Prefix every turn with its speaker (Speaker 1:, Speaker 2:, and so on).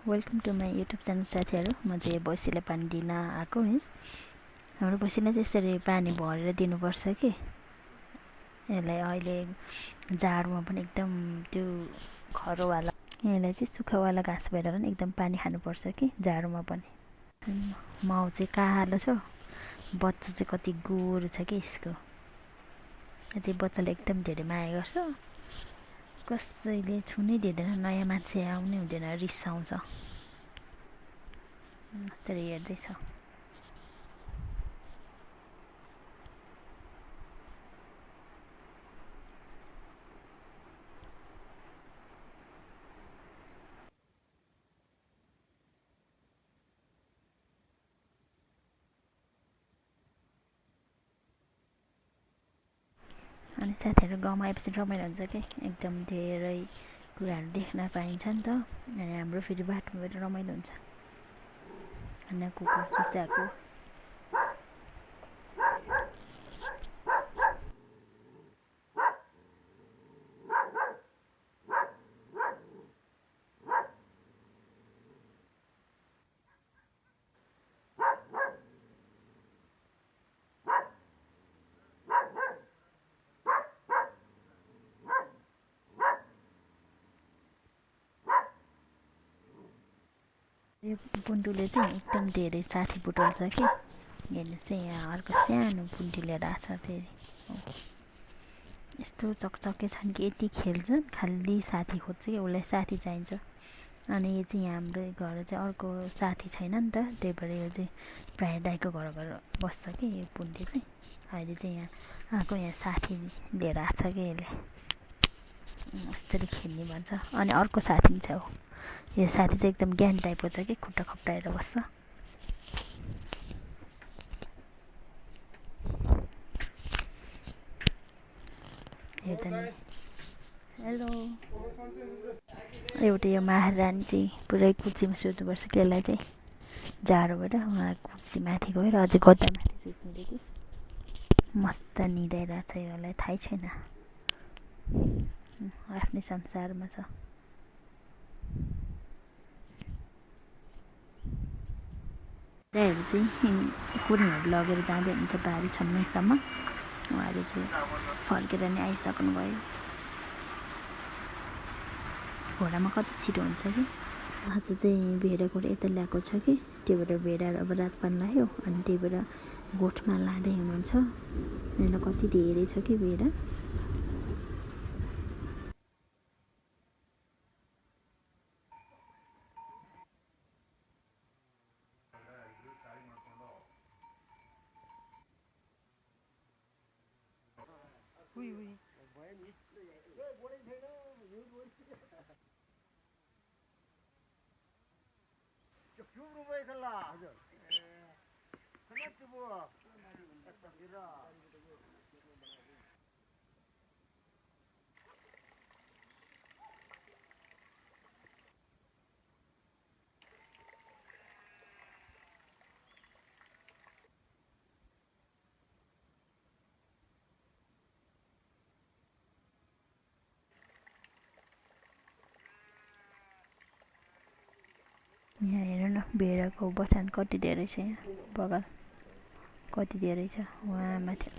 Speaker 1: Welcome to my YouTube channel साथीहरू। म चाहिँ बसीलाई पानी दिन आएको है। हाम्रो बसीलाई चाहिँ यसरी पानी भरेर दिनुपर्छ कि यसलाई अहिले जाडोमा पनि एकदम त्यो खरोवाला यसलाई चाहिँ सुक्खावाला घाँस भएर पनि एकदम पानी खानुपर्छ कि जाडोमा पनि। माउ चाहिँ कालो छ, बच्चा चाहिँ कति गोरो छ कि यसको। चाहिँ बच्चाले एकदम धेरै माया गर्छ, कसैले छुनै दिँदैन, नयाँ मान्छे आउनै हुँदैन, रिसाउँछ। यसरी हेर्दैछ। अनि साथीहरू गाउँमा आएपछि रमाइलो हुन्छ कि एकदम धेरै कुराहरू देख्न पाइन्छ नि त। अनि हाम्रो फेरि बाटोमा गएर रमाइलो हुन्छ। अनि कुकुर रिसाएको यो बुन्टुले चाहिँ एकदम धेरै साथी बुटल्छ कि। हेर्नुहोस् चाहिँ यहाँ अर्को सानो बुन्टी लिएर आएको छ फेरि। यस्तो चकचके छन् कि यति खेल्छन्, खालि साथी खोज्छ कि उसलाई साथी चाहिन्छ। अनि यो चाहिँ हाम्रो घर चाहिँ अर्को साथी छैन नि त, त्यही भएर यो चाहिँ प्रायः दाइको घर बस्छ कि यो बुन्टी चाहिँ। अहिले चाहिँ यहाँ आएको, यहाँ साथी लिएर आएको छ कि यसले। यस्तरी खेल्ने भन्छ। अनि अर्को साथी पनि छ, यो साथी चाहिँ एकदम ज्ञान टाइपको छ कि, खुट्टा खप्टाएर बस्छ। हेर्दा हेलो। एउटा यो महारानी चाहिँ पुरै कुर्सीमा सुत्नुपर्छ कि, यसलाई चाहिँ जाडोबाट उहाँ कुर्सी माथि गएर अझै गड्डा माथि सुत्नु कि मस्त निदाइरहेको छ। यसलाई थाहै छैन, आफ्नै संसारमा छ। दाइहरू चाहिँ कुर्नेहरू लगेर जाँदै हुन्छ बारी छम्मैसम्म। उहाँहरू चाहिँ फर्केर नै आइसक्नुभयो। घोडामा कति छिटो हुन्छ कि। आज चाहिँ भेडाको यता ल्याएको छ कि, त्यो भएर भेडा अब रात पान लाग्यो। अनि त्यही भएर गोठमा लाँदै हुनुहुन्छ। यहाँ कति धेरै छ कि भेडा। यहाँ हेर न, भेडाको बथान कति धेरै छ। यहाँ बगाल कति धेरै छ। वहाँ माथि